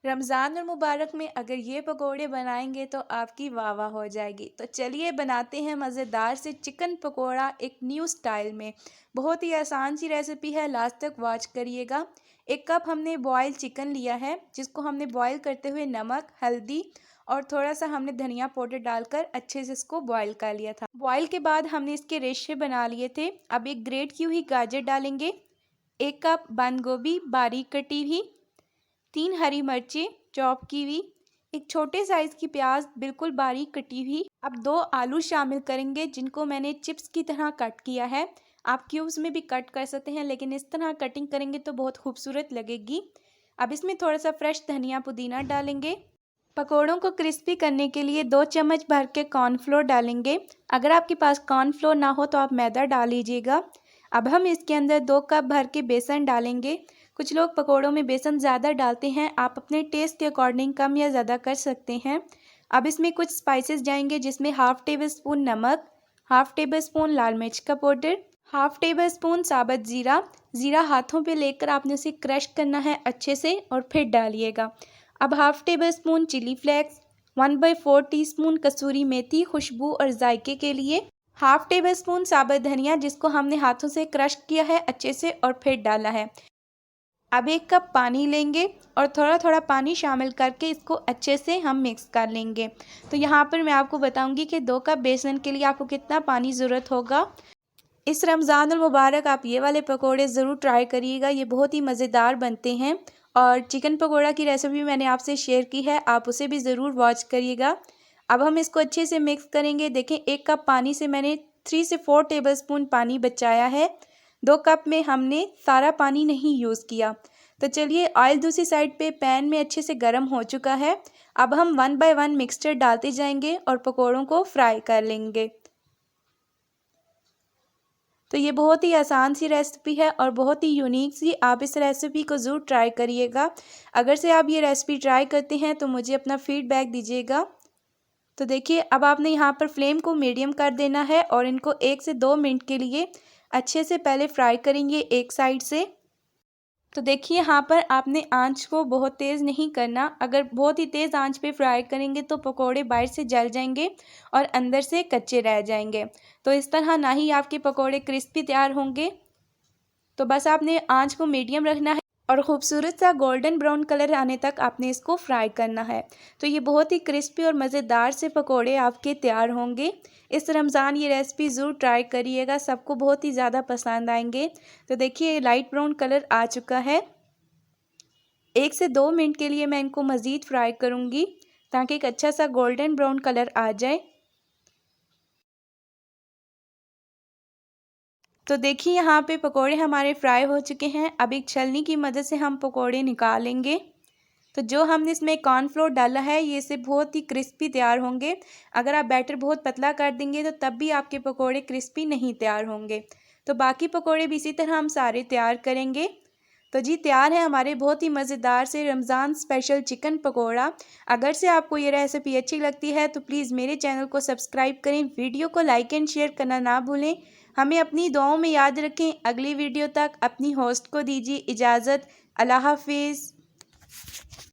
रमज़ान और मुबारक में अगर ये पकोड़े बनाएंगे तो आपकी वाह वाह हो जाएगी। तो चलिए बनाते हैं मज़ेदार से चिकन पकोड़ा एक न्यू स्टाइल में। बहुत ही आसान सी रेसिपी है, लास्ट तक वॉच करिएगा। 1 कप हमने बॉयल चिकन लिया है, जिसको हमने बॉयल करते हुए नमक, हल्दी और थोड़ा सा हमने धनिया पाउडर डालकर अच्छे से इसको बॉयल कर लिया था। बॉयल के बाद हमने इसके रेशे बना लिए थे। अब एक ग्रेट की हुई गाजर डालेंगे, 1 कप बंद गोभी बारीक कटी हुई, 3 हरी मिर्चें चॉप की हुई, एक छोटे साइज़ की प्याज बिल्कुल बारीक कटी हुई। अब 2 आलू शामिल करेंगे, जिनको मैंने चिप्स की तरह कट किया है। आप क्यूब्स में भी कट कर सकते हैं, लेकिन इस तरह कटिंग करेंगे तो बहुत खूबसूरत लगेगी। अब इसमें थोड़ा सा फ्रेश धनिया पुदीना डालेंगे। पकोड़ों को क्रिस्पी करने के लिए 2 चम्मच भर के कॉर्नफ्लोर डालेंगे। अगर आपके पास कॉर्नफ्लोर ना हो तो आप मैदा डाल लीजिएगा। अब हम इसके अंदर 2 कप भर के बेसन डालेंगे। कुछ लोग पकोड़ों में बेसन ज़्यादा डालते हैं, आप अपने टेस्ट के अकॉर्डिंग कम या ज़्यादा कर सकते हैं। अब इसमें कुछ स्पाइसेस जाएंगे, जिसमें हाफ़ टेबल स्पून नमक, हाफ़ टेबल स्पून लाल मिर्च का पाउडर, हाफ़ टेबल स्पून साबुत ज़ीरा। ज़ीरा हाथों पे लेकर आपने उसे क्रश करना है अच्छे से और फिर डालिएगा। अब half tablespoon chilli flakes, 1/4 teaspoon कसूरी मेथी खुशबू और जायके के लिए, हाफ़ टेबल स्पून साबुत धनिया जिसको हमने हाथों से क्रश किया है अच्छे से और फिर डाला है। अब 1 कप पानी लेंगे और थोड़ा थोड़ा पानी शामिल करके इसको अच्छे से हम मिक्स कर लेंगे। तो यहाँ पर मैं आपको बताऊंगी कि 2 कप बेसन के लिए आपको कितना पानी ज़रूरत होगा। इस रमज़ान अल मुबारक आप ये वाले पकोड़े ज़रूर ट्राई करिएगा, ये बहुत ही मज़ेदार बनते हैं। और चिकन पकोड़ा की रेसिपी मैंने आपसे शेयर की है, आप उसे भी ज़रूर वॉच करिएगा। अब हम इसको अच्छे से मिक्स करेंगे। देखें 1 कप पानी से मैंने 3 से 4 टेबल स्पून पानी बचाया है। 2 कप में हमने सारा पानी नहीं यूज़ किया। तो चलिए, ऑयल दूसरी साइड पे पैन में अच्छे से गर्म हो चुका है। अब हम 1 बाय 1 मिक्सचर डालते जाएंगे और पकोड़ों को फ्राई कर लेंगे। तो ये बहुत ही आसान सी रेसिपी है और बहुत ही यूनिक सी, आप इस रेसिपी को ज़रूर ट्राई करिएगा। अगर से आप ये रेसिपी ट्राई करते हैं तो मुझे अपना फीडबैक दीजिएगा। तो देखिए, अब आपने यहाँ पर फ्लेम को मीडियम कर देना है और इनको 1 से 2 मिनट के लिए अच्छे से पहले फ्राई करेंगे एक साइड से। तो देखिए, यहाँ पर आपने आंच को बहुत तेज़ नहीं करना। अगर बहुत ही तेज़ आंच पे फ्राई करेंगे तो पकोड़े बाहर से जल जाएंगे और अंदर से कच्चे रह जाएंगे। तो इस तरह ना ही आपके पकोड़े क्रिस्पी तैयार होंगे। तो बस आपने आंच को मीडियम रखना है और ख़ूबसूरत सा गोल्डन ब्राउन कलर आने तक आपने इसको फ्राई करना है। तो ये बहुत ही क्रिस्पी और मज़ेदार से पकोड़े आपके तैयार होंगे। इस रमज़ान ये रेसिपी ज़रूर ट्राई करिएगा, सबको बहुत ही ज़्यादा पसंद आएंगे। तो देखिए, लाइट ब्राउन कलर आ चुका है। 1 से 2 मिनट के लिए मैं इनको मज़ीद फ्राई करूँगी ताकि एक अच्छा सा गोल्डन ब्राउन कलर आ जाए। तो देखिए, यहाँ पे पकोड़े हमारे फ्राई हो चुके हैं। अब एक छलनी की मदद से हम पकोड़े निकालेंगे। तो जो हमने इसमें कॉर्नफ्लोर डाला है, ये इससे बहुत ही क्रिस्पी तैयार होंगे। अगर आप बैटर बहुत पतला कर देंगे तो तब भी आपके पकोड़े क्रिस्पी नहीं तैयार होंगे। तो बाकी पकोड़े भी इसी तरह हम सारे तैयार करेंगे। तो जी, तैयार है हमारे बहुत ही मज़ेदार से रमज़ान स्पेशल चिकन पकोड़ा। अगर से आपको ये रेसिपी अच्छी लगती है तो प्लीज़ मेरे चैनल को सब्सक्राइब करें, वीडियो को लाइक एंड शेयर करना ना भूलें। हमें अपनी दुआओं में याद रखें। अगली वीडियो तक अपनी होस्ट को दीजिए इजाज़त। अल्लाह हाफिज़।